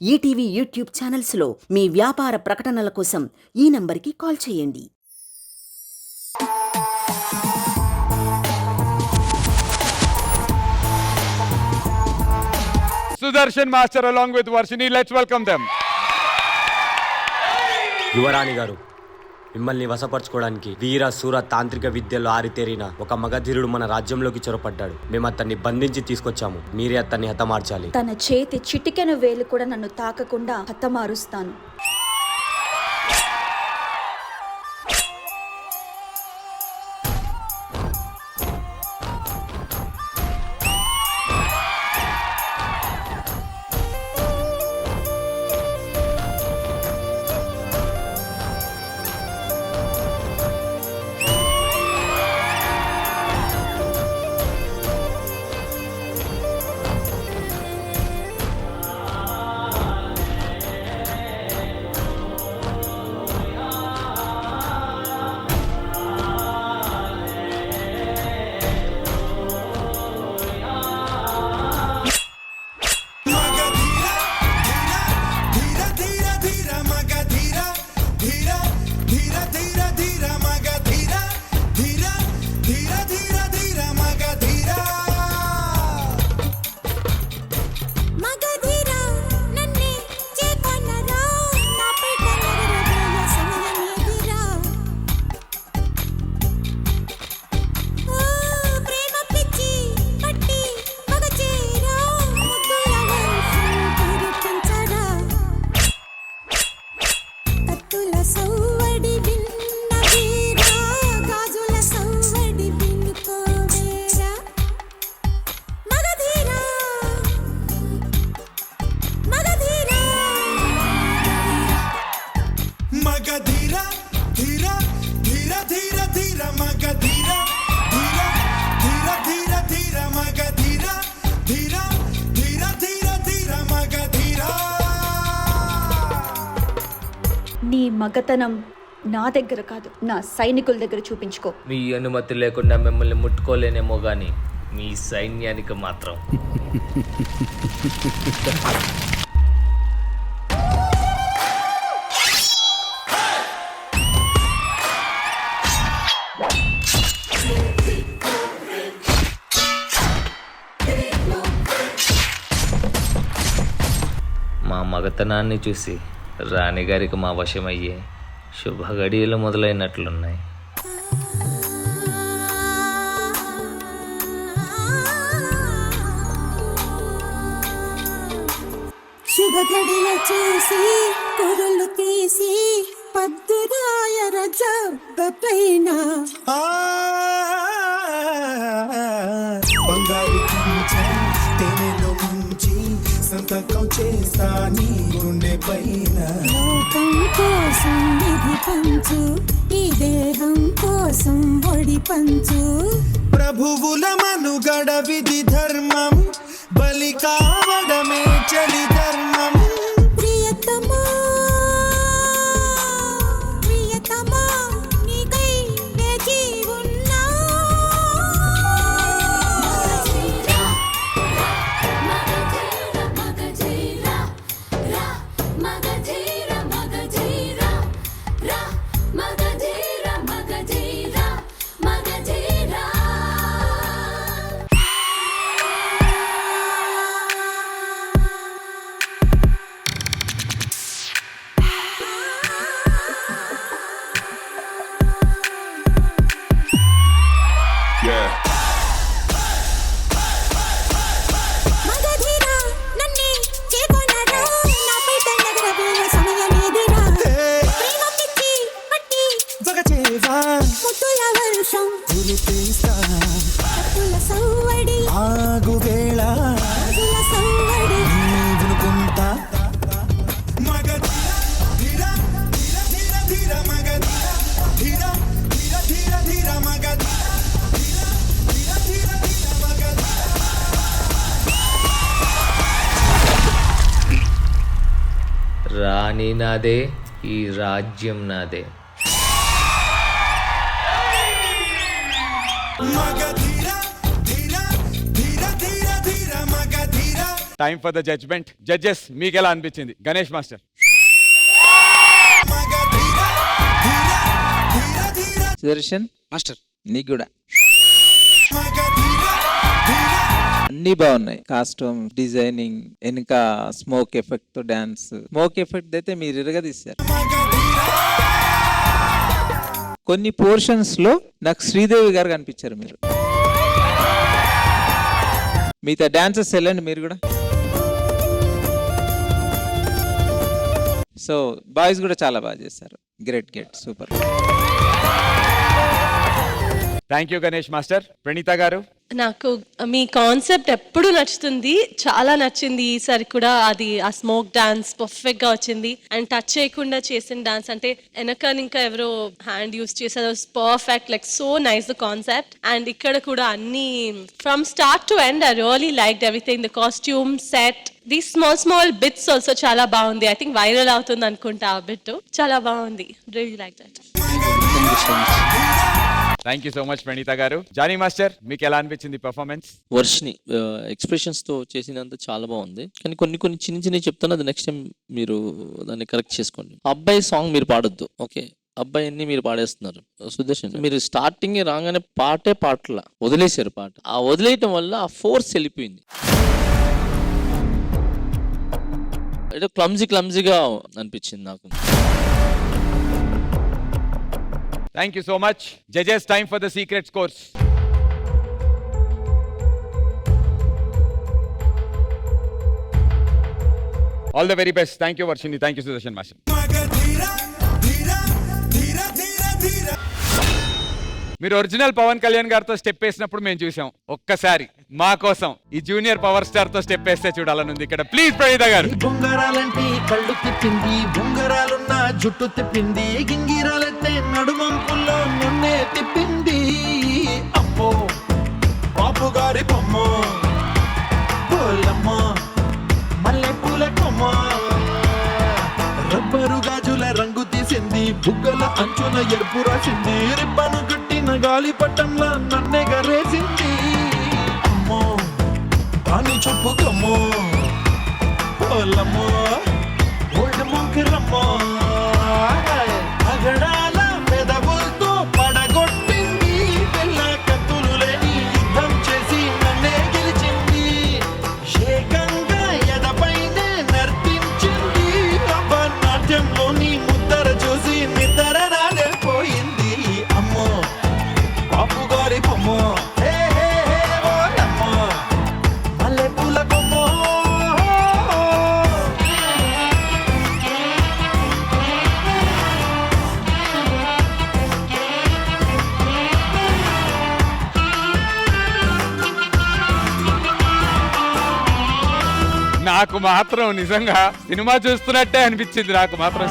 ETV YouTube ఛానల్స్లో మీ వ్యాపార ప్రకటనల కోసం ఈ నంబర్కి కాల్ చేయండి. Sudarshan Master along with Varshini, let's welcome them. యువరాణి గారు, మిమ్మల్ని వశపరచుకోవడానికి వీర సూర తాంత్రిక విద్యలో ఆరితేరిన ఒక మగధీరుడు మన రాజ్యంలోకి చొరపడ్డాడు. మేము అతన్ని బంధించి తీసుకొచ్చాము. మీరే అతన్ని హతమార్చాలి. తన చేతి చిటికెన వేలు కూడా నన్ను తాకకుండా హతమారుస్తాను. నీ మగతనం నా దగ్గర కాదు, నా సైనికుల దగ్గర చూపించుకో. మీ అనుమతి లేకుండా మిమ్మల్ని ముట్టుకోలేనేమో గాని మీ సైన్యానికి మాత్రం. మా మగతనాన్ని చూసి రాణిగారికి మా వశమయ్యే శుభగడియలు మొదలైనట్లున్నాయి. శుభగడియ చూసి కురులు తీసి పద్దురాయ రజపైన బంగారు తేనెలో ముంచి సంతకం చేస్తా నీ గుండె పైన. లోకం కోసం నిధి పంచు, ఈ దేహం కోసం ఒడి పంచు. ప్రభువుల మనుగడ విధి ధర్మం, బలి కావడమే చలి ధర్మం. ప్రియతమా ప్రియతమా నీకై వేచి ఉన్నా. ఆగు వేళ నీవునుకుంటా రాణి నాదే, ఈ రాజ్యం నాదే. మగధీర ధీర ధీర ధీర ధీర Magadheera time for the judgement. Judges మీకు ఎలా అనిపించింది? గణేష్ మాస్టర్. సుదర్శన్ మాస్టర్ నీకు కూడా అన్ని బాగున్నాయి. కాస్ట్యూమ్ డిజైనింగ్, వెనుక స్మోక్ ఎఫెక్ట్ తో డాన్స్. స్మోక్ ఎఫెక్ట్ అయితే మీరు ఇరగా తీశారు. కొన్ని పోర్షన్స్ లో నాకు శ్రీదేవి గారు కనిపించారు మీరు. మిగతా డాన్సెస్ వెళ్ళండి మీరు కూడా. సో బాయ్స్ కూడా చాలా బాగా చేశారు. Great super. Thank you Ganesh master. Praneeta గారు. నాకు మీ కాన్సెప్ట్ ఎప్పుడు నచ్చుతుంది, చాలా నచ్చింది ఈసారి కూడా. అది ఆ స్మోక్ డాన్స్ పర్ఫెక్ట్ గా వచ్చింది. అండ్ టచ్ చేయకుండా చేసిన డాన్స్ అంటే వెనక ఇంకా ఎవరో హ్యాండ్ యూస్ చేశారు, perfect, like so nice the concept. And ఇక్కడ కూడా అన్ని from start to end I really liked everything. The costume, set, the small bits also చాలా బాగుంది. ఐ థింక్ వైరల్ అవుతుంది అనుకుంటా ఆ బిట్. చాలా బాగుంది. Really like that. Thank you so much Praneetha గారు. జానీ మాస్టర్ మీకు ఎలా అనిపించింది పర్ఫార్మెన్స్? వర్షిని ఎక్స్ప్రెషన్స్ తో చేసినంత చాలా బాగుంది. కానీ కొన్ని చిన్న చెప్తాను, అది నెక్స్ట్ టైం మీరు దాన్ని కరెక్ట్ చేసుకోండి. అబ్బాయి సాంగ్ మీరు పాడొద్దు, ఓకే? అబ్బాయి అన్ని మీరు పాడేస్తున్నారు. సుదర్శన్ మీరు స్టార్టింగ్ రాగానే పాటలా వదిలేశారు. పాట ఆ వదిలేయటం వల్ల ఆ ఫోర్స్ వెళ్ళిపోయింది. ఏదో క్లమ్జీగా అనిపించింది నాకు. Thank you so much. Judges, time for the secret scores. All the very best. Thank you, Varshini. Thank you, Sudarshan Master. మీరు ఒరిజినల్ పవన్ కళ్యాణ్ గారితో స్టెప్ వేసినప్పుడు మేము చూసాం. ఒక్కసారి మా కోసం ఈ జూనియర్ పవర్ స్టార్ తో స్టెప్ వేస్తే చూడాలనుంది ఇక్కడ. ప్లీజ్ ప్రణీత గారు. బొంగరాలంటే కళ్ళు తిప్పింది, బొంగరాలున్న జుట్టు తిప్పింది, గింగిరాలెత్తే నడుమంపుల్లో నన్నే తిప్పింది. అమ్మో బాబు గారి బొమ్మ, పోలమ్మ మల్లె పూల కొమ్మ, రబ్బరు గాజుల రంగు తీసింది, బుగ్గల అంచున ఎరుపు రాసింది, రిబ్బను కట్టిన గాలి పట్టంలా నన్నే గరేసింది. అమ్మో దాని చెప్పుకమ్మో, పోలమ్మో ఓల్డ్ మొంకిరమ్మో, అగడాల పెదవులతో పడగొట్టింది, పిల్ల కత్తులు లేని యుద్ధం చేసి నన్నే గెలిచింది, ఏకంగా ఎదపైనే నర్తించింది, నాట్యంలోని ముద్దర చూసి నిద్ర నాడే పోయింది. అమ్మో బాపు గారి బొమ్మో, హే హే హే ఓలమ్మో మల్లె పూల కొమ్మో. నాకు మాత్రం నిజంగా సినిమా చూస్తున్నట్టే అనిపించింది. నాకు మాత్రం